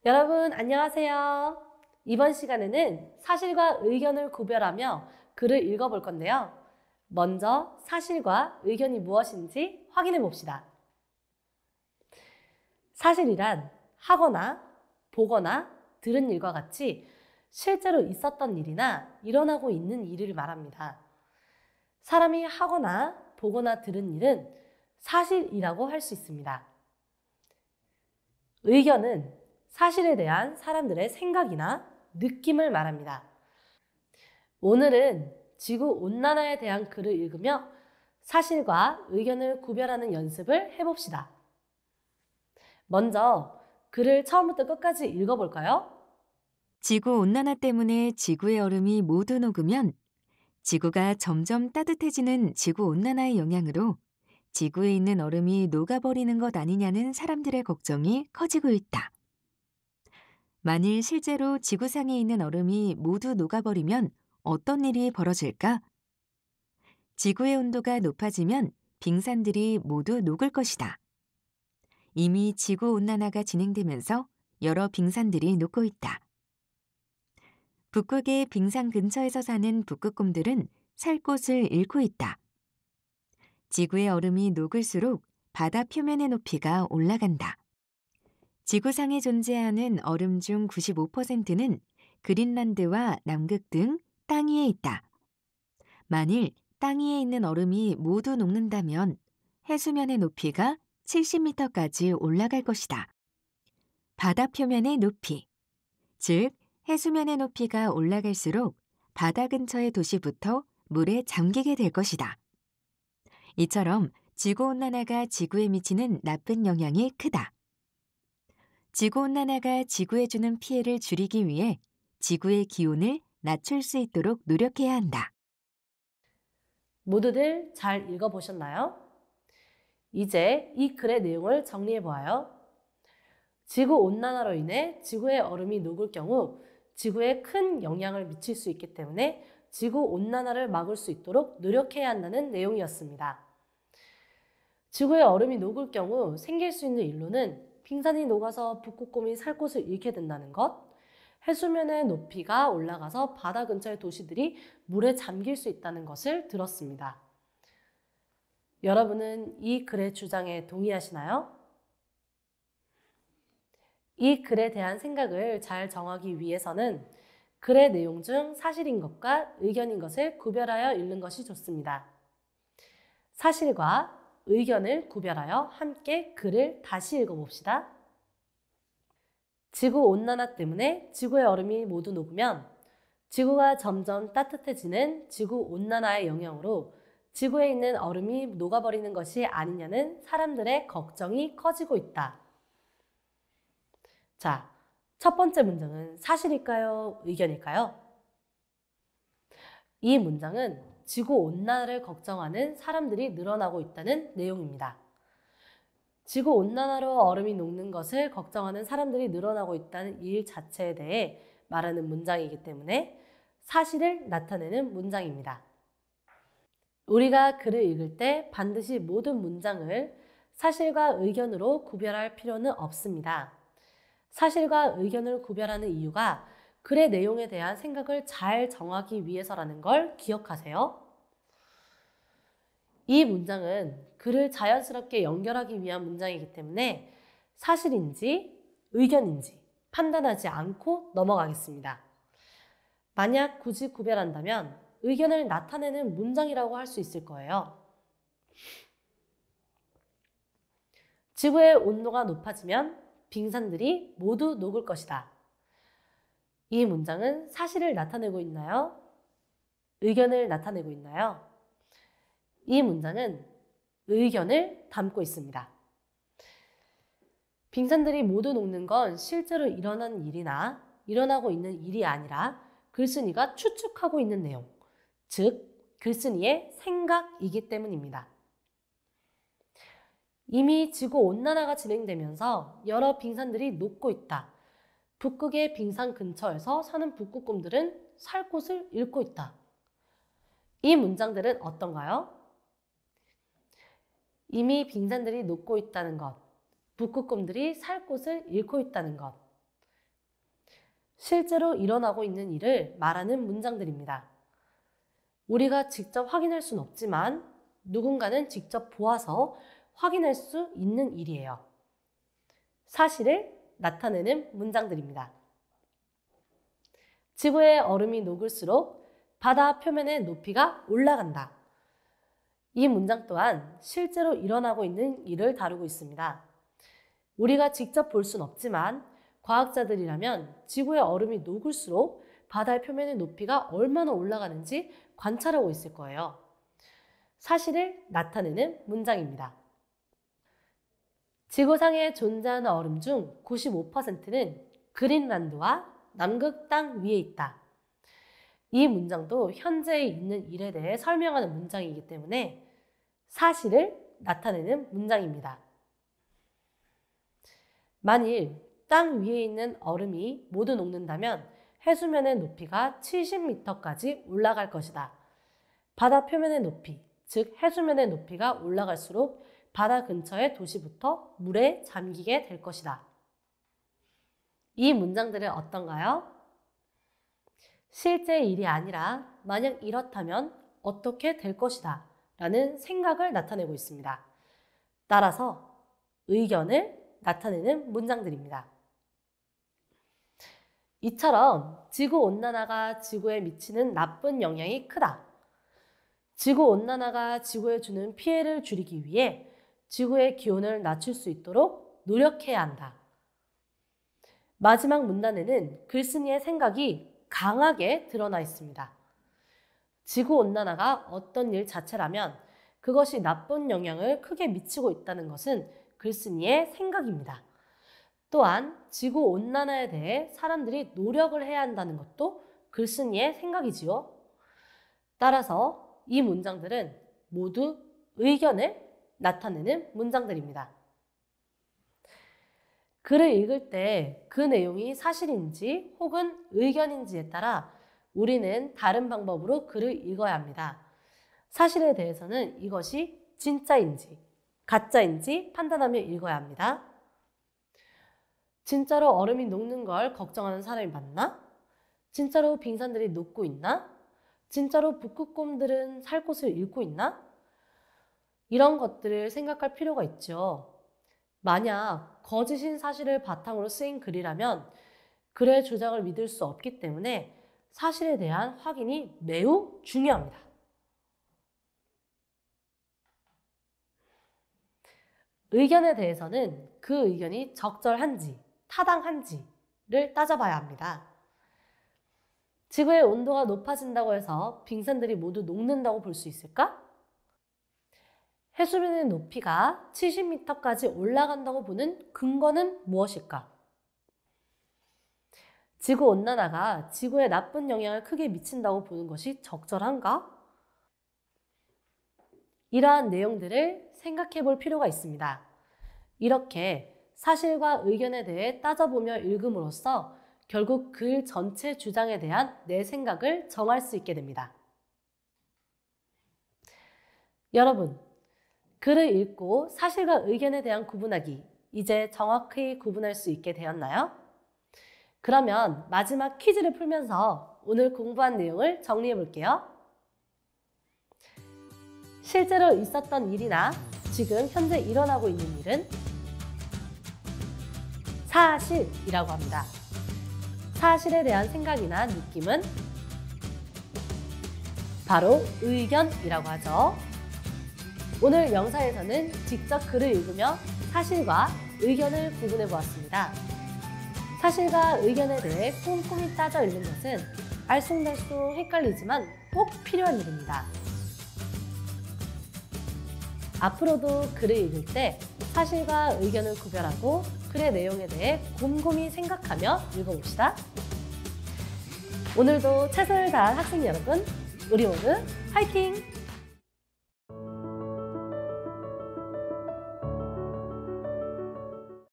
여러분 안녕하세요. 이번 시간에는 사실과 의견을 구별하며 글을 읽어볼 건데요. 먼저 사실과 의견이 무엇인지 확인해 봅시다. 사실이란 하거나 보거나 들은 일과 같이 실제로 있었던 일이나 일어나고 있는 일을 말합니다. 사람이 하거나 보거나 들은 일은 사실이라고 할 수 있습니다. 의견은 사실에 대한 사람들의 생각이나 느낌을 말합니다. 오늘은 지구온난화에 대한 글을 읽으며 사실과 의견을 구별하는 연습을 해봅시다. 먼저 글을 처음부터 끝까지 읽어볼까요? 지구온난화 때문에 지구의 얼음이 모두 녹으면 지구가 점점 따뜻해지는 지구온난화의 영향으로 지구에 있는 얼음이 녹아버리는 것 아니냐는 사람들의 걱정이 커지고 있다. 만일 실제로 지구상에 있는 얼음이 모두 녹아버리면 어떤 일이 벌어질까? 지구의 온도가 높아지면 빙산들이 모두 녹을 것이다. 이미 지구온난화가 진행되면서 여러 빙산들이 녹고 있다. 북극의 빙산 근처에서 사는 북극곰들은 살 곳을 잃고 있다. 지구의 얼음이 녹을수록 바다 표면의 높이가 올라간다. 지구상에 존재하는 얼음 중 95%는 그린란드와 남극 등 땅 위에 있다. 만일 땅 위에 있는 얼음이 모두 녹는다면 해수면의 높이가 70m까지 올라갈 것이다. 바다 표면의 높이, 즉 해수면의 높이가 올라갈수록 바다 근처의 도시부터 물에 잠기게 될 것이다. 이처럼 지구온난화가 지구에 미치는 나쁜 영향이 크다. 지구온난화가 지구에 주는 피해를 줄이기 위해 지구의 기온을 낮출 수 있도록 노력해야 한다. 모두들 잘 읽어보셨나요? 이제 이 글의 내용을 정리해 보아요. 지구온난화로 인해 지구의 얼음이 녹을 경우 지구에 큰 영향을 미칠 수 있기 때문에 지구온난화를 막을 수 있도록 노력해야 한다는 내용이었습니다. 지구의 얼음이 녹을 경우 생길 수 있는 일로는 빙산이 녹아서 북극곰이 살 곳을 잃게 된다는 것, 해수면의 높이가 올라가서 바다 근처의 도시들이 물에 잠길 수 있다는 것을 들었습니다. 여러분은 이 글의 주장에 동의하시나요? 이 글에 대한 생각을 잘 정하기 위해서는 글의 내용 중 사실인 것과 의견인 것을 구별하여 읽는 것이 좋습니다. 사실과 의견을 구별하여 함께 글을 다시 읽어봅시다. 지구온난화 때문에 지구의 얼음이 모두 녹으면 지구가 점점 따뜻해지는 지구온난화의 영향으로 지구에 있는 얼음이 녹아버리는 것이 아니냐는 사람들의 걱정이 커지고 있다. 자, 첫 번째 문장은 사실일까요? 의견일까요? 이 문장은 지구온난화를 걱정하는 사람들이 늘어나고 있다는 내용입니다. 지구온난화로 얼음이 녹는 것을 걱정하는 사람들이 늘어나고 있다는 일 자체에 대해 말하는 문장이기 때문에 사실을 나타내는 문장입니다. 우리가 글을 읽을 때 반드시 모든 문장을 사실과 의견으로 구별할 필요는 없습니다. 사실과 의견을 구별하는 이유가 글의 내용에 대한 생각을 잘 정하기 위해서라는 걸 기억하세요. 이 문장은 글을 자연스럽게 연결하기 위한 문장이기 때문에 사실인지 의견인지 판단하지 않고 넘어가겠습니다. 만약 굳이 구별한다면 의견을 나타내는 문장이라고 할 수 있을 거예요. 지구의 온도가 높아지면 빙산들이 모두 녹을 것이다. 이 문장은 사실을 나타내고 있나요? 의견을 나타내고 있나요? 이 문장은 의견을 담고 있습니다. 빙산들이 모두 녹는 건 실제로 일어난 일이나 일어나고 있는 일이 아니라 글쓴이가 추측하고 있는 내용, 즉 글쓴이의 생각이기 때문입니다. 이미 지구온난화가 진행되면서 여러 빙산들이 녹고 있다. 북극의 빙산 근처에서 사는 북극곰들은 살 곳을 잃고 있다. 이 문장들은 어떤가요? 이미 빙산들이 녹고 있다는 것, 북극곰들이 살 곳을 잃고 있다는 것, 실제로 일어나고 있는 일을 말하는 문장들입니다. 우리가 직접 확인할 수는 없지만 누군가는 직접 보아서 확인할 수 있는 일이에요. 사실을 나타내는 문장들입니다. 지구의 얼음이 녹을수록 바다 표면의 높이가 올라간다. 이 문장 또한 실제로 일어나고 있는 일을 다루고 있습니다. 우리가 직접 볼 수는 없지만 과학자들이라면 지구의 얼음이 녹을수록 바다의 표면의 높이가 얼마나 올라가는지 관찰하고 있을 거예요. 사실을 나타내는 문장입니다. 지구상에 존재하는 얼음 중 95%는 그린란드와 남극 땅 위에 있다. 이 문장도 현재 있는 일에 대해 설명하는 문장이기 때문에 사실을 나타내는 문장입니다. 만일 땅 위에 있는 얼음이 모두 녹는다면 해수면의 높이가 70m까지 올라갈 것이다. 바다 표면의 높이, 즉 해수면의 높이가 올라갈수록 바다 근처의 도시부터 물에 잠기게 될 것이다. 이 문장들은 어떤가요? 실제 일이 아니라 만약 이렇다면 어떻게 될 것이다 라는 생각을 나타내고 있습니다. 따라서 의견을 나타내는 문장들입니다. 이처럼 지구온난화가 지구에 미치는 나쁜 영향이 크다. 지구온난화가 지구에 주는 피해를 줄이기 위해 지구의 기온을 낮출 수 있도록 노력해야 한다. 마지막 문단에는 글쓴이의 생각이 강하게 드러나 있습니다. 지구온난화가 어떤 일 자체라면 그것이 나쁜 영향을 크게 미치고 있다는 것은 글쓴이의 생각입니다. 또한 지구온난화에 대해 사람들이 노력을 해야 한다는 것도 글쓴이의 생각이지요. 따라서 이 문장들은 모두 의견을 나타내는 문장들입니다. 글을 읽을 때 그 내용이 사실인지 혹은 의견인지에 따라 우리는 다른 방법으로 글을 읽어야 합니다. 사실에 대해서는 이것이 진짜인지 가짜인지 판단하며 읽어야 합니다. 진짜로 얼음이 녹는 걸 걱정하는 사람이 많나? 진짜로 빙산들이 녹고 있나? 진짜로 북극곰들은 살 곳을 잃고 있나? 이런 것들을 생각할 필요가 있죠. 만약 거짓인 사실을 바탕으로 쓰인 글이라면 글의 주장을 믿을 수 없기 때문에 사실에 대한 확인이 매우 중요합니다. 의견에 대해서는 그 의견이 적절한지 타당한지를 따져봐야 합니다. 지구의 온도가 높아진다고 해서 빙산들이 모두 녹는다고 볼 수 있을까? 해수면의 높이가 70m까지 올라간다고 보는 근거는 무엇일까? 지구온난화가 지구에 나쁜 영향을 크게 미친다고 보는 것이 적절한가? 이러한 내용들을 생각해 볼 필요가 있습니다. 이렇게 사실과 의견에 대해 따져보며 읽음으로써 결국 글 전체 주장에 대한 내 생각을 정할 수 있게 됩니다. 여러분, 글을 읽고 사실과 의견에 대한 구분하기, 이제 정확히 구분할 수 있게 되었나요? 그러면 마지막 퀴즈를 풀면서 오늘 공부한 내용을 정리해 볼게요. 실제로 있었던 일이나 지금 현재 일어나고 있는 일은 사실이라고 합니다. 사실에 대한 생각이나 느낌은 바로 의견이라고 하죠. 오늘 영상에서는 직접 글을 읽으며 사실과 의견을 구분해 보았습니다. 사실과 의견에 대해 꼼꼼히 따져 읽는 것은 알쏭달쏭 헷갈리지만 꼭 필요한 일입니다. 앞으로도 글을 읽을 때 사실과 의견을 구별하고 글의 내용에 대해 곰곰이 생각하며 읽어봅시다. 오늘도 최선을 다한 학생 여러분, 우리 모두 화이팅!